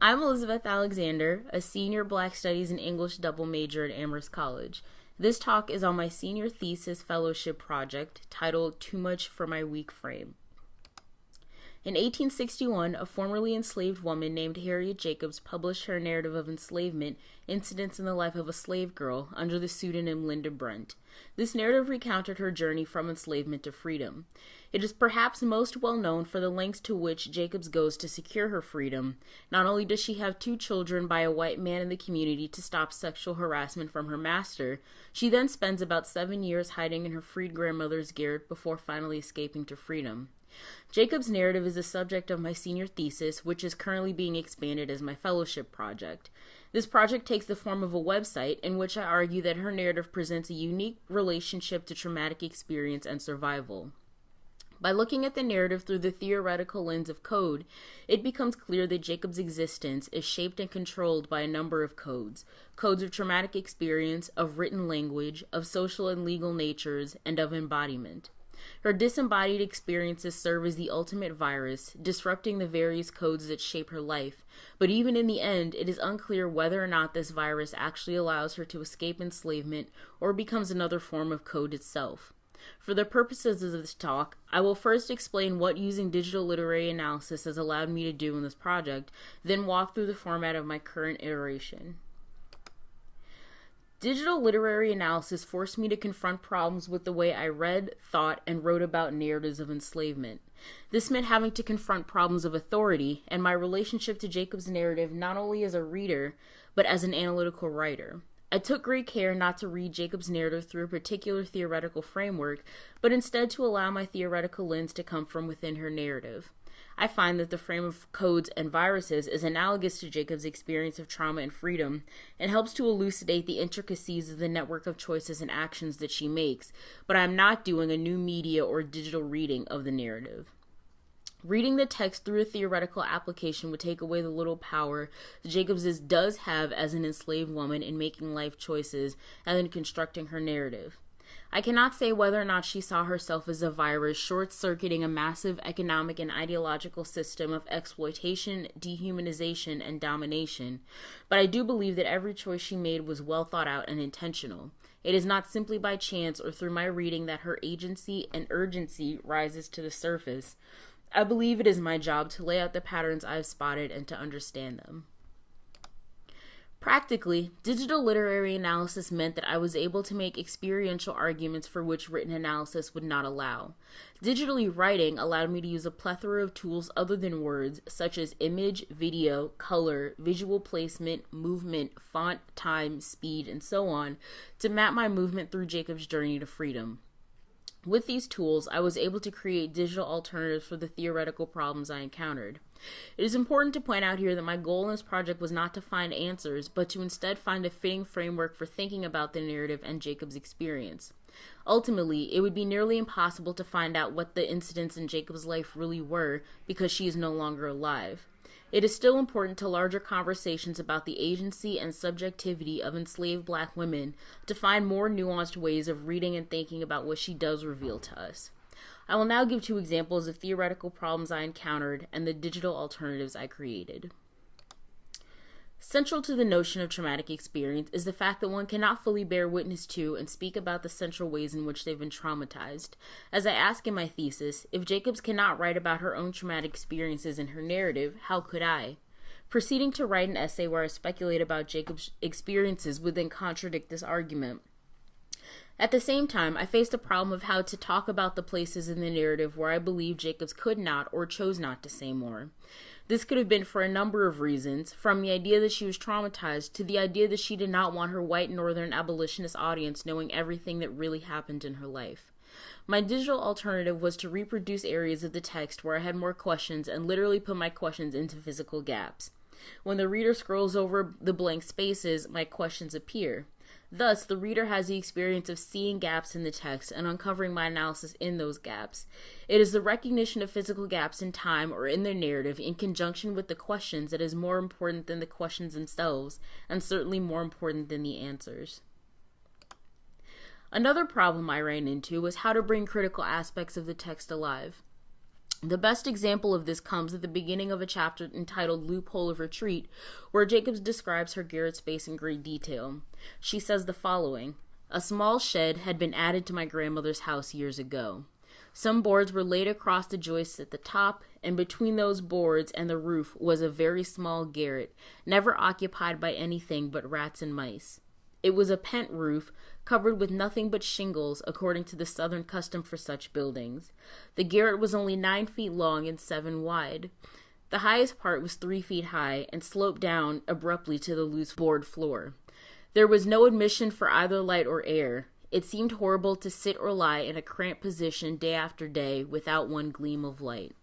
I'm Elizabeth Alexander, a senior Black Studies and English double major at Amherst College. This talk is on my senior thesis fellowship project titled Too Much for My Weak Frame. In 1861, a formerly enslaved woman named Harriet Jacobs published her narrative of enslavement, Incidents in the Life of a Slave Girl, under the pseudonym Linda Brent. This narrative recounted her journey from enslavement to freedom. It is perhaps most well known for the lengths to which Jacobs goes to secure her freedom. Not only does she have 2 children by a white man in the community to stop sexual harassment from her master, she then spends about 7 years hiding in her freed grandmother's garret before finally escaping to freedom. Jacob's narrative is the subject of my senior thesis, which is currently being expanded as my fellowship project. This project takes the form of a website in which I argue that her narrative presents a unique relationship to traumatic experience and survival. By looking at the narrative through the theoretical lens of code, it becomes clear that Jacob's existence is shaped and controlled by a number of codes. Codes of traumatic experience, of written language, of social and legal natures, and of embodiment. Her disembodied experiences serve as the ultimate virus, disrupting the various codes that shape her life. But even in the end, it is unclear whether or not this virus actually allows her to escape enslavement or becomes another form of code itself. For the purposes of this talk, I will first explain what using digital literary analysis has allowed me to do in this project, then walk through the format of my current iteration. Digital literary analysis forced me to confront problems with the way I read, thought, and wrote about narratives of enslavement. This meant having to confront problems of authority and my relationship to Jacob's narrative not only as a reader, but as an analytical writer. I took great care not to read Jacob's narrative through a particular theoretical framework, but instead to allow my theoretical lens to come from within her narrative. I find that the frame of codes and viruses is analogous to Jacob's experience of trauma and freedom and helps to elucidate the intricacies of the network of choices and actions that she makes, but I am not doing a new media or digital reading of the narrative. Reading the text through a theoretical application would take away the little power Jacobs does have as an enslaved woman in making life choices and in constructing her narrative. I cannot say whether or not she saw herself as a virus short-circuiting a massive economic and ideological system of exploitation, dehumanization, and domination, but I do believe that every choice she made was well thought out and intentional. It is not simply by chance or through my reading that her agency and urgency rises to the surface. I believe it is my job to lay out the patterns I have spotted and to understand them. Practically, digital literary analysis meant that I was able to make experiential arguments for which written analysis would not allow. Digitally writing allowed me to use a plethora of tools other than words, such as image, video, color, visual placement, movement, font, time, speed, and so on, to map my movement through Jacob's journey to freedom. With these tools, I was able to create digital alternatives for the theoretical problems I encountered. It is important to point out here that my goal in this project was not to find answers, but to instead find a fitting framework for thinking about the narrative and Jacob's experience. Ultimately, it would be nearly impossible to find out what the incidents in Jacob's life really were because she is no longer alive. It is still important to larger conversations about the agency and subjectivity of enslaved Black women to find more nuanced ways of reading and thinking about what she does reveal to us. I will now give 2 examples of theoretical problems I encountered and the digital alternatives I created. Central to the notion of traumatic experience is the fact that one cannot fully bear witness to and speak about the central ways in which they've been traumatized. As I ask in my thesis, if Jacobs cannot write about her own traumatic experiences in her narrative, how could I? Proceeding to write an essay where I speculate about Jacobs' experiences would then contradict this argument. At the same time, I faced a problem of how to talk about the places in the narrative where I believe Jacobs could not or chose not to say more. This could have been for a number of reasons, from the idea that she was traumatized to the idea that she did not want her white northern abolitionist audience knowing everything that really happened in her life. My digital alternative was to reproduce areas of the text where I had more questions and literally put my questions into physical gaps. When the reader scrolls over the blank spaces, my questions appear. Thus, the reader has the experience of seeing gaps in the text and uncovering my analysis in those gaps. It is the recognition of physical gaps in time or in their narrative in conjunction with the questions that is more important than the questions themselves, and certainly more important than the answers. Another problem I ran into was how to bring critical aspects of the text alive. The best example of this comes at the beginning of a chapter entitled Loophole of Retreat, where Jacobs describes her garret space in great detail. She says the following: "A small shed had been added to my grandmother's house years ago. Some boards were laid across the joists at the top, and between those boards and the roof was a very small garret, never occupied by anything but rats and mice. It was a pent roof, covered with nothing but shingles, according to the southern custom for such buildings. The garret was only 9 feet long and 7 wide. The highest part was 3 feet high and sloped down abruptly to the loose board floor. There was no admission for either light or air. It seemed horrible to sit or lie in a cramped position day after day without one gleam of light.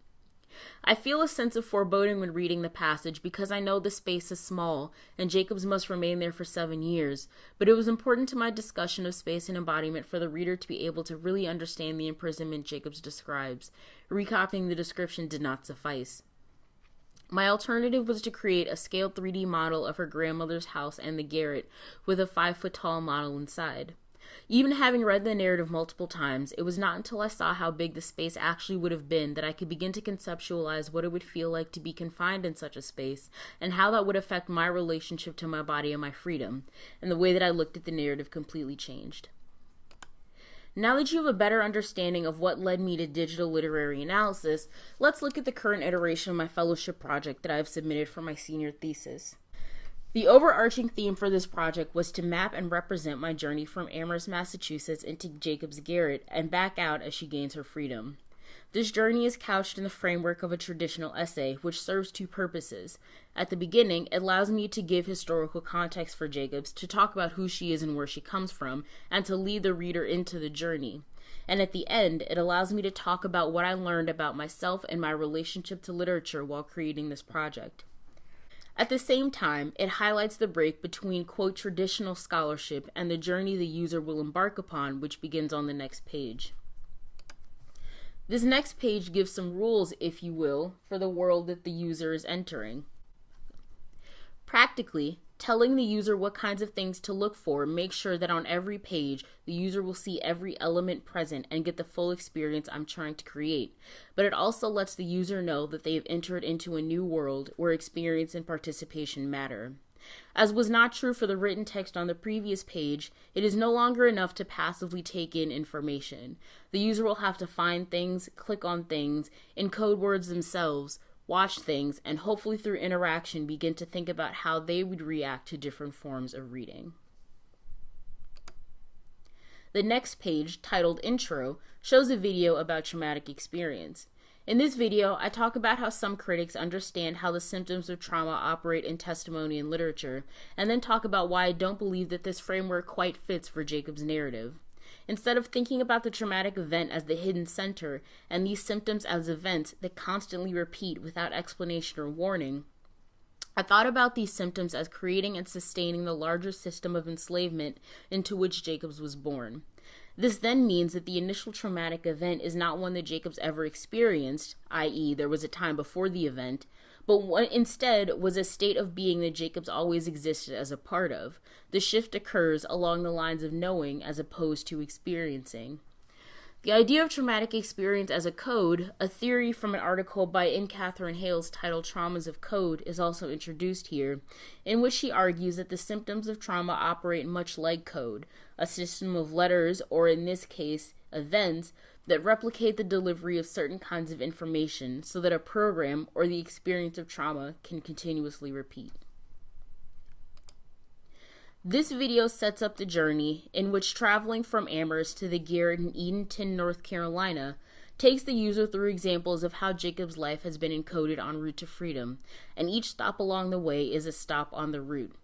I feel a sense of foreboding when reading the passage because I know the space is small and Jacobs must remain there for 7 years, but it was important to my discussion of space and embodiment for the reader to be able to really understand the imprisonment Jacobs describes. Recopying the description did not suffice. My alternative was to create a scaled 3D model of her grandmother's house and the garret, with a 5-foot-tall model inside. Even having read the narrative multiple times, it was not until I saw how big the space actually would have been that I could begin to conceptualize what it would feel like to be confined in such a space, and how that would affect my relationship to my body and my freedom, and the way that I looked at the narrative completely changed. Now that you have a better understanding of what led me to digital literary analysis, let's look at the current iteration of my fellowship project that I have submitted for my senior thesis. The overarching theme for this project was to map and represent my journey from Amherst, Massachusetts into Jacobs' garret and back out as she gains her freedom. This journey is couched in the framework of a traditional essay, which serves 2 purposes. At the beginning, it allows me to give historical context for Jacobs, to talk about who she is and where she comes from, and to lead the reader into the journey. And at the end, it allows me to talk about what I learned about myself and my relationship to literature while creating this project. At the same time, it highlights the break between, quote, traditional scholarship and the journey the user will embark upon, which begins on the next page. This next page gives some rules, if you will, for the world that the user is entering. Practically, telling the user what kinds of things to look for makes sure that on every page, the user will see every element present and get the full experience I'm trying to create. But it also lets the user know that they have entered into a new world where experience and participation matter. As was not true for the written text on the previous page, it is no longer enough to passively take in information. The user will have to find things, click on things, encode words themselves, watch things, and hopefully through interaction begin to think about how they would react to different forms of reading. The next page, titled Intro, shows a video about traumatic experience. In this video, I talk about how some critics understand how the symptoms of trauma operate in testimony and literature, and then talk about why I don't believe that this framework quite fits for Jacobs' narrative. Instead of thinking about the traumatic event as the hidden center, and these symptoms as events that constantly repeat without explanation or warning, I thought about these symptoms as creating and sustaining the larger system of enslavement into which Jacobs was born. This then means that the initial traumatic event is not one that Jacobs ever experienced, i.e. there was a time before the event, but what instead was a state of being that Jacobs always existed as a part of. The shift occurs along the lines of knowing as opposed to experiencing. The idea of traumatic experience as a code, a theory from an article by N. Catherine Hales titled Traumas of Code, is also introduced here, in which she argues that the symptoms of trauma operate much like code, a system of letters, or in this case, events, that replicate the delivery of certain kinds of information so that a program or the experience of trauma can continuously repeat. This video sets up the journey in which traveling from Amherst to the garret in Edenton, North Carolina, takes the user through examples of how Jacob's life has been encoded en route to freedom, and each stop along the way is a stop on the route.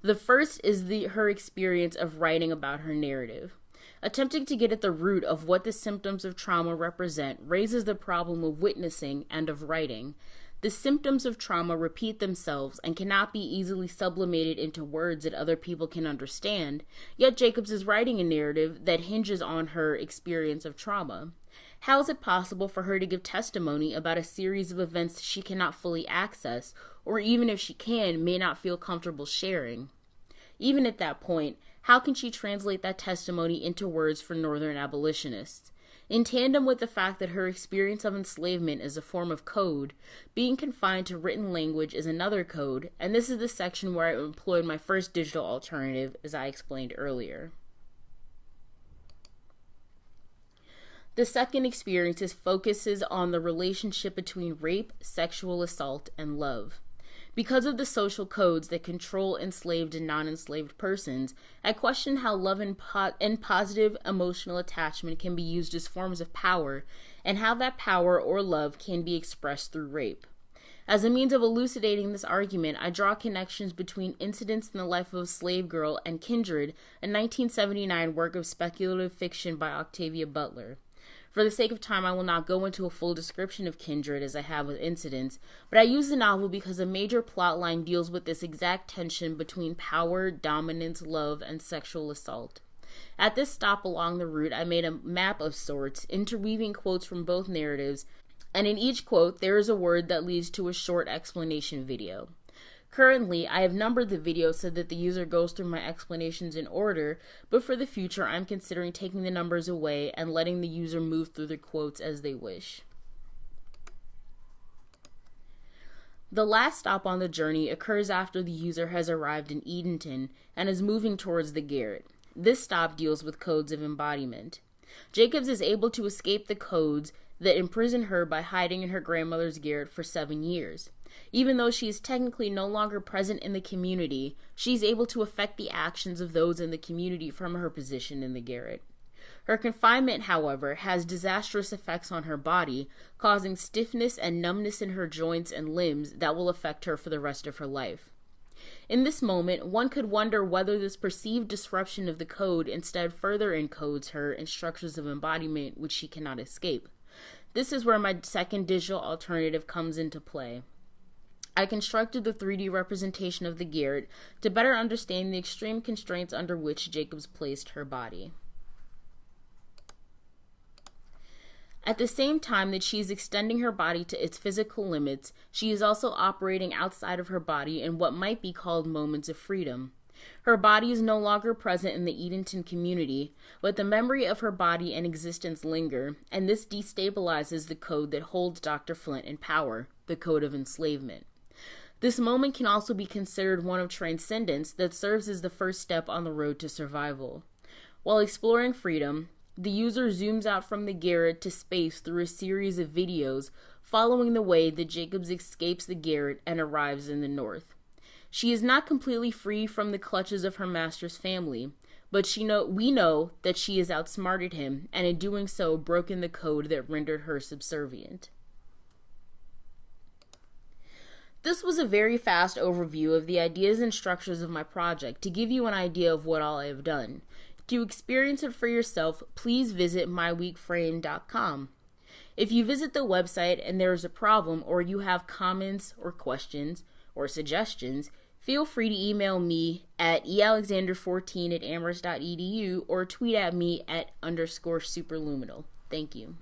The first is her experience of writing about her narrative. Attempting to get at the root of what the symptoms of trauma represent raises the problem of witnessing and of writing. The symptoms of trauma repeat themselves and cannot be easily sublimated into words that other people can understand, yet Jacobs is writing a narrative that hinges on her experience of trauma. How is it possible for her to give testimony about a series of events she cannot fully access, or even if she can, may not feel comfortable sharing? Even at that point, how can she translate that testimony into words for Northern abolitionists? In tandem with the fact that her experience of enslavement is a form of code, being confined to written language is another code, and this is the section where I employed my first digital alternative, as I explained earlier. The second experience focuses on the relationship between rape, sexual assault, and love. Because of the social codes that control enslaved and non-enslaved persons, I question how love and positive emotional attachment can be used as forms of power, and how that power or love can be expressed through rape. As a means of elucidating this argument, I draw connections between incidents in the life of a slave girl and Kindred, a 1979 work of speculative fiction by Octavia Butler. For the sake of time, I will not go into a full description of Kindred as I have with Incidents, but I use the novel because a major plotline deals with this exact tension between power, dominance, love, and sexual assault. At this stop along the route, I made a map of sorts, interweaving quotes from both narratives, and in each quote, there is a word that leads to a short explanation video. Currently, I have numbered the video so that the user goes through my explanations in order, but for the future, I'm considering taking the numbers away and letting the user move through the quotes as they wish. The last stop on the journey occurs after the user has arrived in Edenton and is moving towards the garret. This stop deals with codes of embodiment. Jacobs is able to escape the codes that imprison her by hiding in her grandmother's garret for 7 years. Even though she is technically no longer present in the community, she is able to affect the actions of those in the community from her position in the garret. Her confinement, however, has disastrous effects on her body, causing stiffness and numbness in her joints and limbs that will affect her for the rest of her life. In this moment, one could wonder whether this perceived disruption of the code instead further encodes her in structures of embodiment which she cannot escape. This is where my second digital alternative comes into play. I constructed the 3D representation of the garret to better understand the extreme constraints under which Jacobs placed her body. At the same time that she is extending her body to its physical limits, she is also operating outside of her body in what might be called moments of freedom. Her body is no longer present in the Edenton community, but the memory of her body and existence linger, and this destabilizes the code that holds Dr. Flint in power, the code of enslavement. This moment can also be considered one of transcendence that serves as the first step on the road to survival. While exploring freedom, the user zooms out from the garret to space through a series of videos following the way that Jacobs escapes the garret and arrives in the north. She is not completely free from the clutches of her master's family, but we know that she has outsmarted him, and in doing so broken the code that rendered her subservient. This was a very fast overview of the ideas and structures of my project to give you an idea of what all I have done. To experience it for yourself, please visit myweekframe.com. If you visit the website and there is a problem or you have comments or questions or suggestions, feel free to email me at ealexander14@amherst.edu or tweet at me at _superluminal. Thank you.